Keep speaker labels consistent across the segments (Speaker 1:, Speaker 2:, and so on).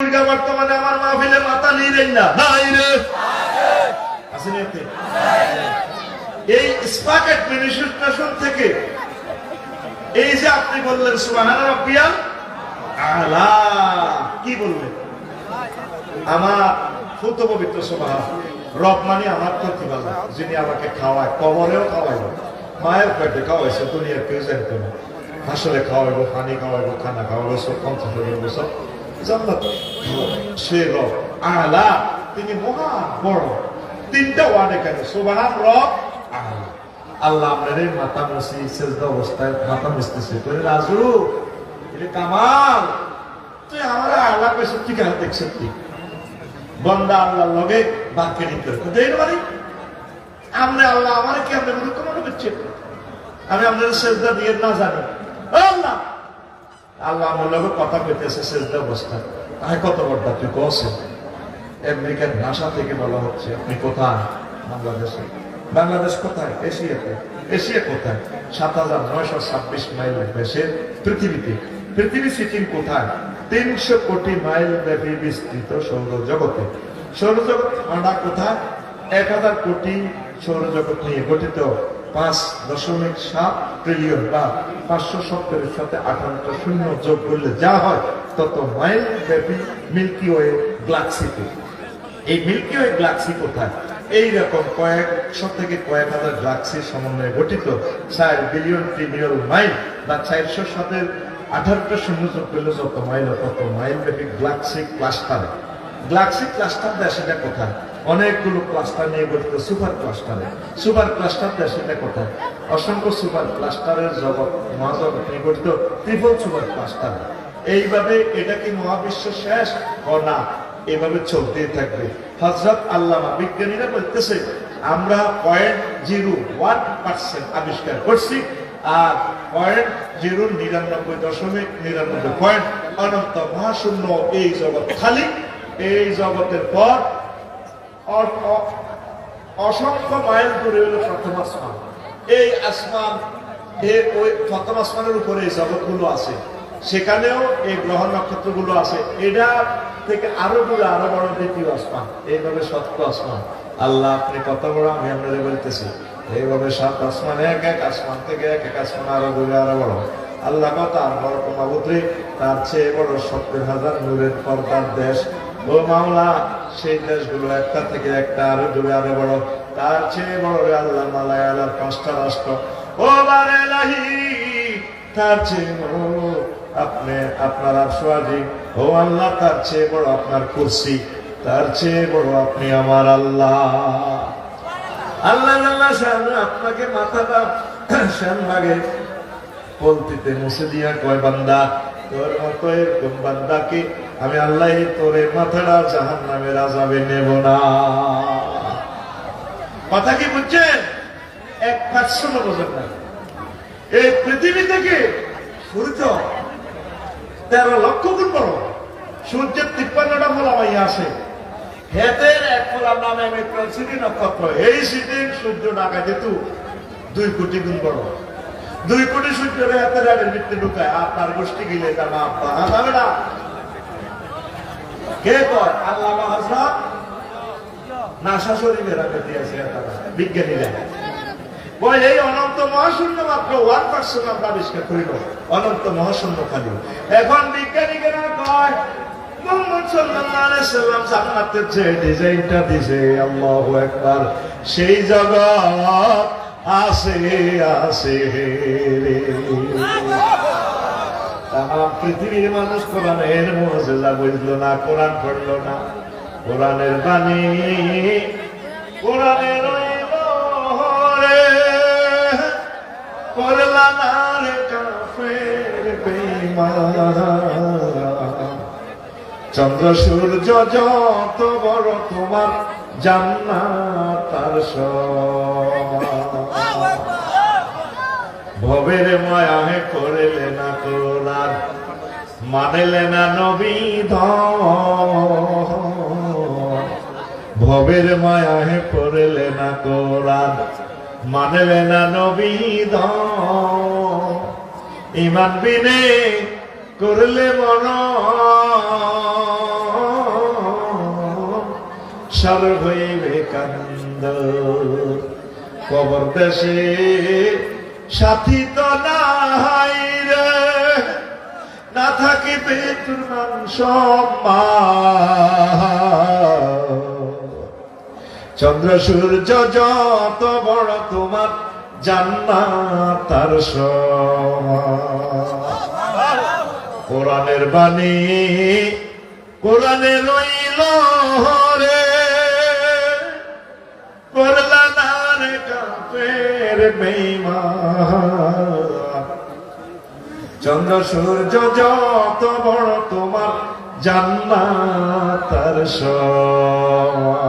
Speaker 1: ভূমিকা বর্তমানে আমার মাহফিলে মাথা নিলেন না নাই রে আসেন এতে এই স্পাক অ্যাডমিনিস্ট্রেশন থেকে এই যে আপনি বললেন সুবহান রাব্বিয়াল আলা কি বললেন আমার ফুত পবিত্র সুবহান রব মানে আমার প্রতিপালক যিনি আমাকে খাওয়ায় কবরেও খাওয়াইলো মায়ের পেটে খাওয়াইছে দুনিয়ার কেউ জানতো না আসলে খাওয়াইবো পানি খাওয়াইবো খানা খাওয়াইবো সব 50 বছর জান্নাত সে রব আলা তিনি মহা বড় তিনটা ওয়ার্ড এখানে সুবহান রব আলা আল্লাহ আপনার মাথা মুছি সেজদা অবস্থায় মাথা মুছতেছে তুই রাজু এটা কামাল তুই আমার আল্লাহ পেছে ঠিক আছে দেখছিস ঠিক বন্দা আল্লাহর লগে বাক্যেরিং করে দেই মানে আমরা আল্লাহ আমারে কি আপনি মনে মনে করছেন আমি আপনার সেজদা দিয়ে না জানি আল্লাহ আল্লাহ আমার লগে কথা কইতেছে সেজদা অবস্থায় তাই কত বড় তুই কইছিস আমেরিকান ভাষা থেকে বলা হচ্ছে আপনি কোথায় বাংলাদেশে বাংলাদেশ কোথায় এশিয়াতে এশিয়া কোথায় ৭৯২৬ মাইল দেশের পৃথিবীতে পৃথিবী সিটিং কোথায় ৩০০ কোটি মাইল ব্যাপী বিস্তৃত সৌরজগতে সৌরজগৎ আমরা কোথায় ১০০০ কোটি সৌরজগৎ নিয়ে গঠিত ৫.৭ ট্রিলিয়ন বা ৫৭০ সাথে ৫৮টা শূন্য যোগ করলে যা হয় তত মাইল ব্যাপী মিল্কি ওয়ে গ্যালাক্সিতে এই মিল্কি ওয়ে গ্যালাক্সি কোথায় এইরকম কয়েকশো থেকে কয়েক হাজার গ্যালাক্সির সমন্বয়ে গঠিত ৪ বিলিয়ন ট্রিলিয়ন মাইল বা ৪০০ সাথে ১৮টা শূন্য যোগ করলে যত মাইল ব্যাপী গ্যালাক্সি ক্লাস্টারে গ্যালাক্সি ক্লাস্টার দেশটা কোথায় অনেকগুলো ক্লাস্টার নিয়ে গঠিত সুপার ক্লাস্টার দেশটা কোথায় অসংখ্য সুপার ক্লাস্টারের জগৎ মহাজগৎ নিয়ে গঠিত ট্রিপল সুপার ক্লাস্টার এইভাবে এটা কি মহাবিশ্ব শেষ না এভাবে চলতেই থাকবে হযরত আল্লামা বিজ্ঞানীরা বলতেছে আমরা 0.01% আবিষ্কার করছি আর 0.99.99 পয়েন্ট অনন্ত মহাশূন্য এই জগৎ খালি এই জগতের পর অসংখ্য মাইল দূরে হলো প্রথম আসমান এই আসমান ওই প্রথম আসমানের উপরে এই জগৎগুলো আছে সেখানেও এই গ্রহ নক্ষত্রগুলো আছে এটা থেকে আরো দূরে আরো বড় দ্বিতীয় আসমান এইভাবে সপ্ত আসমান আল্লাহ আপনি কত বড় আমি আপনাদের বলতেছি এইভাবে ৭ আসমান এক আসমান থেকে এক আসমান আরো দূরে আরো বড় আল্লাহ কথা আর বড় কমাবুদ্রি তার চেয়ে বড় ৭০,০০০ নূরের পর্দার দেশ ও মাওলা সেই দেশগুলো একটা থেকে একটা আরো দূরে আরো বড় তার চেয়ে বড় আল্লাহ মালায়ালার ৫টা রাষ্ট্র ও বারেলাহি তার চেয়ে বড় আপনি আপনার আরশওয়াজি ও আল্লাহ তার চেয়ে বড় আপনার কুরসি তার চেয়ে বড় আপনি আমার আল্লাহ আল্লাহ আপনাকে মাথাটা শানভাগে পলতিতে মুছে দিয়া কয় বান্দা তোর মতো এরকম বান্দাকে আমি আল্লাহ তোরে মাথাটা জাহান্নামের আযাবে নেব না কথা কি বুঝছেন ১% বোঝেন না এই পৃথিবী থেকে সূর্য ১৩ লক্ষ গুণ বড় সূর্যের ৫৩টা মোলামাইয়া আছে হেতের এক মোলার নামে সিটি নক্ষত্র এই সিটি সূর্য ঢাকা যেহেতু ২ কোটি গুণ বড় ২ কোটি সূর্যের হাতের আড়ের ভিত্তি ঢুকায় আপনার গোষ্ঠী গিলে তা না যাবে না কে কয় আল্লামা হযরত নাসা শরীফের আগে দিয়েছে বিজ্ঞানীরা বলে এই অনন্ত মহাশূন্য মাত্র 1% আমরা আবিষ্কার করিল অনন্ত মহাশূন্য খালি এখন বিজ্ঞানীরা কয় মুহাম্মদ সাল্লাল্লাহু আলাইহি সাল্লাম জান্নাতের যে ডিজাইনটা দিয়েছে আল্লাহু আকবার সেই জগৎ আছে রে তামাম পৃথিবীর মানুষ কোরআনের মুজিজা বুঝলো না কোরআন পড়লো না কোরআনের বাণী কোরআনের করলা না রে কাফের বেঈমান চন্দ্র সূর্য যত বড় তোমার জান্নাত তার সমান ভবের মায়াহে করলে না কোরআন মানলে না নবী ভবের মায়াহে করলে না কোরআন মানলে না নবী ঈমান বিনে করলে মরণ সার হইবে কান্দ কবর দেশে সাথী তো নাই রে না থাকিবে তোর মান সম্মান চন্দ্র সূর্য যত বড় তোমার জান্নাত তার সমান কোরআনের বাণী কোরআনে রইল রে করলা না রে কাফের বেঈমান চন্দ্র সূর্য যত বড় তোমার জান্নাত তার সমান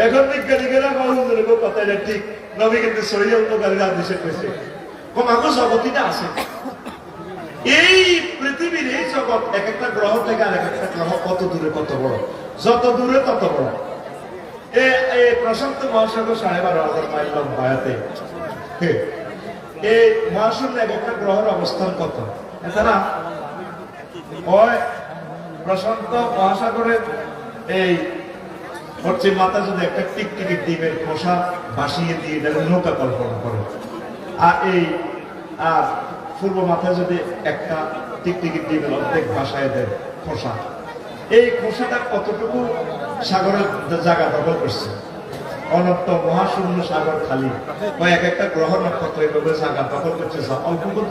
Speaker 1: এখন বিজ্ঞানীরা বলুন কথাটা ঠিক নবী কিন্তু সহিহ বুখারীর হাদিসে কইছে কোমাগো জগতিটা আছে এই পৃথিবীর এই জগৎ এক একটা গ্রহ থেকে আর এক একটা গ্রহ কত দূরে কত বড় যত দূরে তত বড় এই প্রশান্ত মহাসাগর 12,500 মাইল লম্বাতে এই মহাশূন্য এক একটা গ্রহের অবস্থান কত এছাড়া ওই প্রশান্ত মহাসাগরের এই পশ্চিম মাথা যদি একটা টিকটিকি ডিমের খোসা ভাসিয়ে দিয়ে নৌকা কল্পনা করে আর এই আর পূর্ব মাথায় যদি একটা টিকটিকি ডিমের অর্ধেক ভাসায় দেয় খোসা এই খোসাটা কতটুকু সাগরের জায়গা দখল করছে অনন্ত মহাশূন্য সাগর খালি বা এক একটা গ্রহ নক্ষত্র এইভাবে জায়গা দখল করছে অল্প কত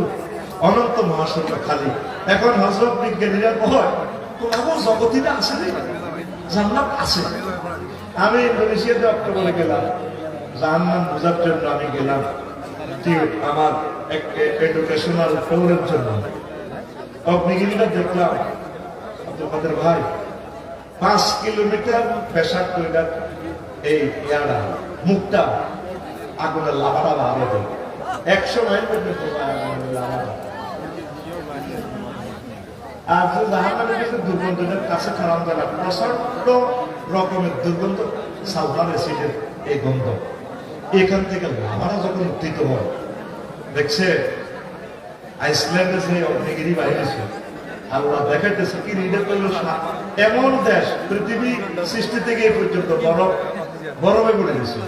Speaker 1: অনন্ত মহাশূন্য খালি এখন হযরত বিজ্ঞানীরা বলে তোমার জগতিটা আছে না জান্নাত আছে আমি ইন্দোনেশিয়াতে অক্টোবরে গেলাম জাহান্নাম বোঝার জন্য আমি গেলাম আমার এডুকেশনাল ট্যুরের জন্য অগ্নিগিরিটা দেখলাম তোমাদের ভাই 5 কিলোমিটার পেশাব কইরা এই ইয়ারা মুখটা আগুনের লাভাটা বাড়াবে 100 মাইল পর্যন্ত আর যে জাহান্নামের কাছে দুর্গন্ধের কাছে খারাপ জানা প্রচন্ড রকমের দুর্গন্ধ সালফার অ্যাসিডের এই গন্ধ এখান থেকে লাভাটা যখন উত্থিত হয় দেখছে আইসল্যান্ডে যে অগ্নিগিরি বাইরেছে আল্লাহ দেখাইতেছে কি রিডার করলো এমন দেশ পৃথিবী সৃষ্টি থেকে এই পর্যন্ত বরফে পড়ে গেছে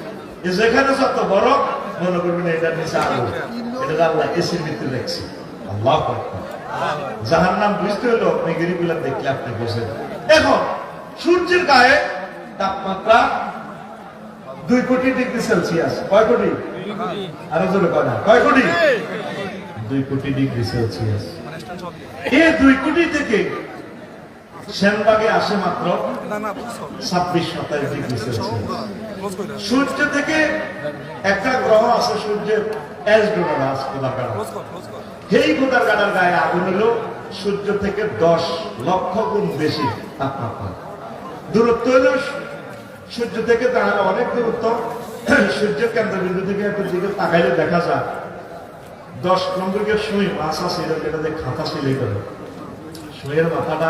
Speaker 1: যেখানে যত বরফ মনে করবেন এটার নিচে আলো এটা আল্লাহ এসির ভিতরে দেখছে আল্লাহ জাহান্নাম বুঝতে হলো অগ্নিগিরি গুলা দেখলে আপনি বসেন এখন সূর্যের গায়ে তাপমাত্রা 2 কোটি ডিগ্রি সেলসিয়াস কয় কোটি আরো জোরে কয় না কয় কোটি 2 কোটি ডিগ্রি সেলসিয়াস এই 2 কোটি থেকে সেনবাগে আসে মাত্র 26-27 ডিগ্রি সেলসিয়াস সূর্য থেকে একটা গ্রহ আছে সূর্যের এসডোনাস খোদাকাটা এই খোদাকাটার গায়ে আগুন হলো সূর্য থেকে 10 লক্ষ গুণ বেশি তাপমাত্রা দূরত্ব হলো সূর্য থেকে দাঁড়ানো অনেক দূরত্ব সূর্যের কেন্দ্রবিন্দু থেকে একটা দিকে তাকাইলে দেখা যায় 10 নম্বরের সুই মাছ আছে যেটাতে খাতা সিলাই করে সুইয়ের মাথাটা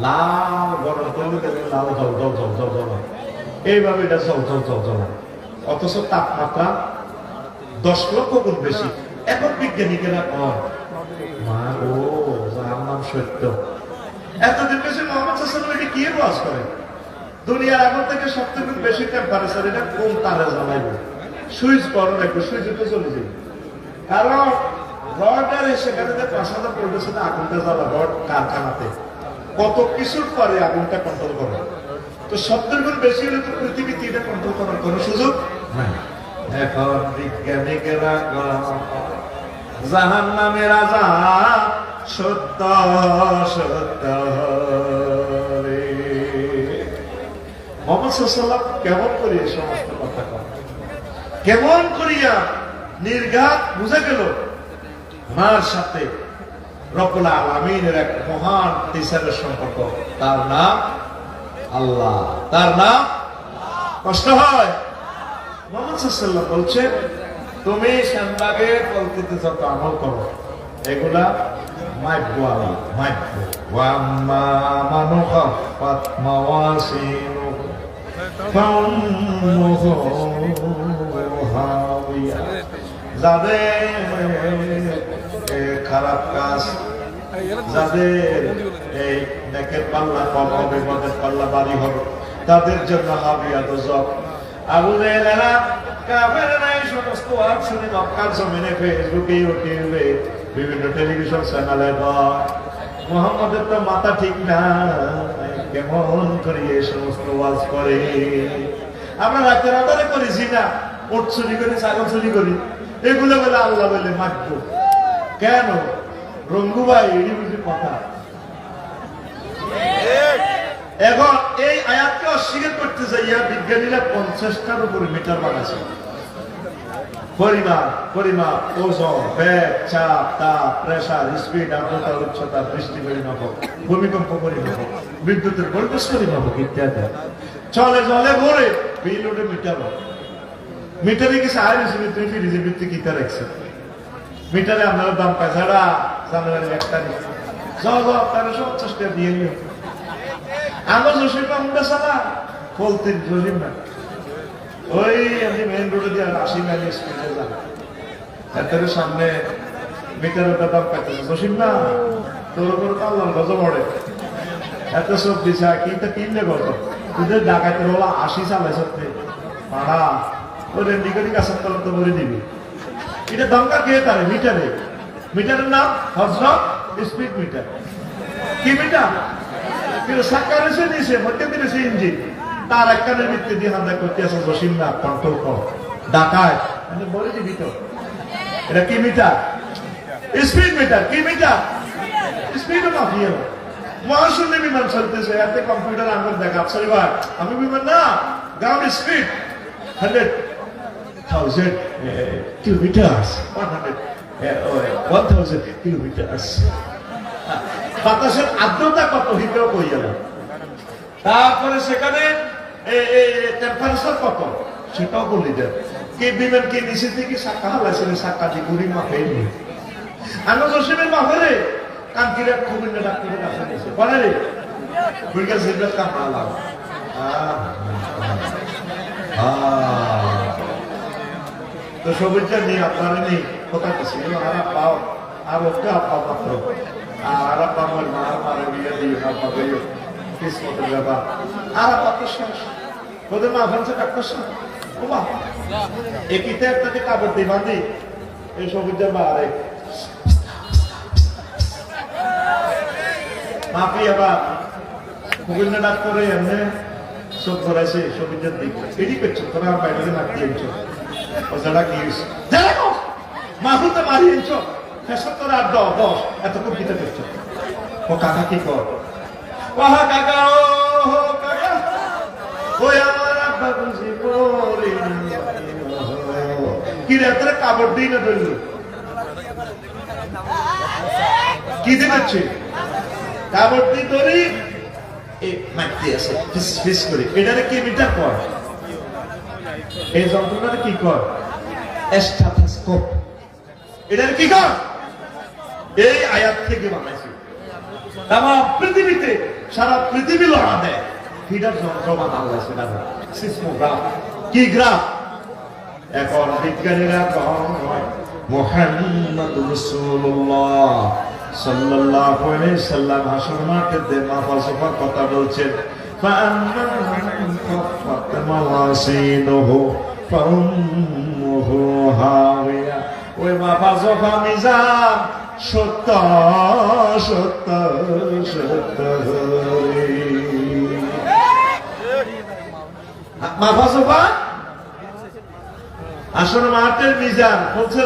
Speaker 1: লাল গরম করলে লাল জল জল জল জল জল এইভাবে এটা জল জল জল জল অথচ তাপমাত্রা 10 লক্ষ গুণ বেশি এখন বিজ্ঞানীরা কয় মা গো যার নাম সত্য এতদিন বেশি মোহাম্মদ সাল্লাল্লাহু আলাইহি কি ওয়াজ করে দুনিয়ার এখন থেকে সবথেকে বেশি টেম্পারেচার এটা কোন তারে জ্বালাইবে সুইচ বড় রাখবে সুইচ তো চলে যাবে কারণ রডার সেখানে 5,000 ভোল্টের সাথে আগুনটা জ্বালা রড কারখানাতে কত কিছুর পরে আগুনটা কন্ট্রোল করে তো সবথেকে গুণ বেশি হলে তো পৃথিবীতে এটা কন্ট্রোল করার কোনো সুযোগ নাই এখন বিজ্ঞানীরা জাহান্নামের আযাব সত্য সত্য মুহাম্মদ সাল্লাল্লাহু আলাইহি কেমন করে এই সমস্ত কথা কয় কেমন করিয়া নির্ঘাত বুঝে গেল আমার সাথে রব্বুল আলামিনের এক মহান টিচারের সম্পর্ক তার নাম আল্লাহ তার নাম কষ্ট হয় মুহাম্মদ সাল্লাল্লাহু আলাইহি বলছেন তুমি শানবাগে কলকিতে যত আমল করো এগুলা মাইব্বু আলা মাইব্বু ওয়া মা মানু খাফাত মাওয়াসিনু ফাউমুহু হাওিয়া যাদের খারাপ কাজ যাদের এই নেকের পাল্লা কম হবে, মদের পাল্লা ভারী হবে, তাদের জন্য হাবিয়া দোজখ। আবু জেহেলেরা কাফেররা এই সমস্ত ওয়াজ শুনে মক্কার জমিনে ফেসবুকে ইউটিউবে বিভিন্ন টেলিভিশন চ্যানেলে মুহাম্মদের তো মাথা ঠিক না, কেমন করে এই সমস্ত ওয়াজ করে। আমরা রাতের আধারে করেছি না, ওট চুরি করি, ছাগল চুরি করি, এগুলো বলে আল্লাহ বলে মারব কেন? রঙ্গু ভাই এই বুঝি কথা। এখন এই আয়াতকে অস্বীকার করতে যাইয়া বিজ্ঞানীরা 50টার উপরে মিটার বানাইছে। পরিমাপ, ওজন, বেগ, চাপ, তাপ, প্রেসার, স্পিড, আর্দ্রতা, উচ্চতা, বৃষ্টি পরিমাপক, ভূমিকম্প পরিমাপক, বিদ্যুতের ভোল্টেজ পরিমাপক ইত্যাদি। চলে জলে ভরে বিল ওঠে মিটার। মিটারে কিছু আয় হিসেবে তুমি ফ্রিজের ভিত্তি কিতা রাখছে। মিটারে আপনার দাম পায় ছাড়া জানুয়ারি 1 তারিখ আপনারা 50 টাকা দিয়ে নিও। আমার জসিম আমরা সালা বলতে জসিম না, ওই আমি মেইন রোডে দিয়ে 80 মাইল স্পিডে যান, এর সামনে মিটারের দাম পাইতেছে। জসিম না তোর উপর আল্লাহর গজব পড়ে, এত সব দিছে কিনতে কিনলে গত তোদের ডাকাতের হলো 80 চালাইছে পাড়া ওর নিকটি কাছের তলত করে দিবি। এটা দমকা কে তারে মিটারে, মিটারের নাম হজরত স্পিড মিটার। কি মিটার? কিন্তু সাক্কার এসে দিয়েছে, মধ্যে দিয়েছে ইঞ্জিন, তার একখানের ভিত্তি দিয়ে হান্দা করতে আছে জসিম না কন্ট্রোল কর ডাকায় বলে দিবি তো। এটা কি মিটার? Speed meter. কি মিটার? Speed mafia. মহাশূন্য বিমান চলতেছে, এতে কম্পিউটার আঙ্গুল দেখা সরি ভাই আমি বিমান না, গ্রাউন্ড স্পিড 100,000 কিলোমিটার, 1000 কিলোমিটার। বাতাসের আর্দ্রতা কত হিটেও কই গেল, তারপরে সেখানে টেম্পারেচার কত সেটাও বলি দেন। কি বিমান কি নিচে থেকে সাক্কা হালাইছিল, সাক্কা দিয়ে গুড়ি মাপে নিয়ে আনো জসিমের মাফেরে কানকিরা খুবই ডাক্তারের কাছে নিয়েছে বলে রে বুড়িকা জিব্রাত কামড়া তো সবুজটা নিয়ে আপনারা নেই কথা কিছু আর পাও আর ওকে আপা মাত্র আর আপা আমার মার মারে বিয়ে দিয়ে আপা গিয়ে কিসমতের ব্যাপার আর আপা তো শেষ ওদের মা ভাবছে ডাক্তার সাহেব ও মা একিতে একটাকে কাপড় দিয়ে বাঁধি এই সবুজের মা আরে মাপি আবার কুকুরনা ডাক্তারে এমনি চোখ ধরাইছে সবুজের দিকে এটি করছো তোরা আমার বাইরে নাক দিয়েছ ও যারা কি মাহুতে মারিয়েছ ফেসর তোরা 10 এত কবিতা করছো ও কাকা কি কর ওহা কাকা ও কাকা ওই আমার আব্বা বুঝি পড়ে কি রাত্রে কাপড় দিই না ধরল কি দিচ্ছে কাপড় দিয়ে ধরি মারতে আছে ফিস ফিস করে এটারে কি মিটার কর এই যন্ত্রটারে কি কর স্টেথোস্কোপ এটারে কি কর এই আয়াত থেকে বানাইছে তামা পৃথিবীতে সারা পৃথিবী লড়া দেয় ফিডার যন্ত্র বানাইছে না সিসমোগ্রাফ কি গ্রাফ এখন বিজ্ঞানীরা কয় মুহাম্মাদুর রাসূলুল্লাহ সাল্লাল্লাহু আলাইহি সাল্লাম হাসর মাঠে দেমা ফালসফার কথা বলছেন ফাআম্মান খাফফাত মাওয়াজিনুহু ফাউম্মুহু হাওিয়া ওই মাফাজফা মিজান সত্য সত্য সত্য মাফাজফা আসর মাঠের মিজান বলছে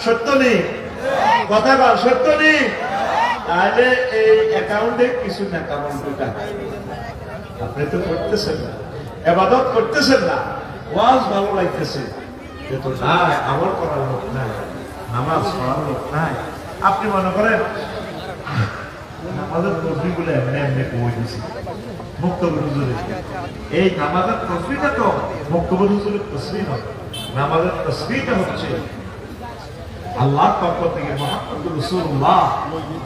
Speaker 1: সত্য নেই কথা বল সত্য নেই তাহলে এই অ্যাকাউন্টে কিছু না কেমন টাকা আপনি তো করতেছেন না ইবাদত করতেছেন না ওয়াজ ভালো লাগতেছে কিন্তু নাই আমল করার লোক নাই নামাজ পড়ার লোক নাই আপনি মনে করেন নামাজের তসবিহগুলো এমনি এমনি কমে দিয়েছি বক্তব্য হুজুরে এই নামাজের তসবিহটা তো বক্তব্য হুজুরের তসবিহ নয় নামাজের তসবিহটা হচ্ছে আল্লাহর পক্ষ থেকে মুহাম্মদুর রাসূলুল্লাহ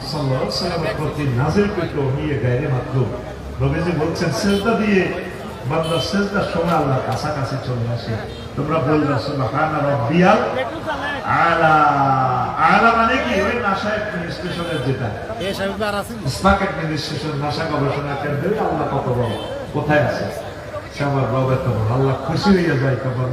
Speaker 1: সাল্লাল্লাহু আলাইহি ওয়াসাল্লামের প্রতি নাযিলকৃত ওহী গায়রে মাতলুব নবীজি বলছেন সিজদা দিয়ে বান্দা সিজদার সময় আল্লাহর কাছাকাছি চলে আসে। তোমরা বলবে সুবহানা রাব্বিয়াল আলা। আলা মানে কি? ওই নাসা অ্যাডমিনিস্ট্রেশনের যেটা স্পাক অ্যাডমিনিস্ট্রেশন, নাসা গবেষণা কেন্দ্রে আল্লাহ কত বড়, কোথায় আছে? সে আমার রব এত বড়। আল্লাহ খুশি হইয়া যায় তখন।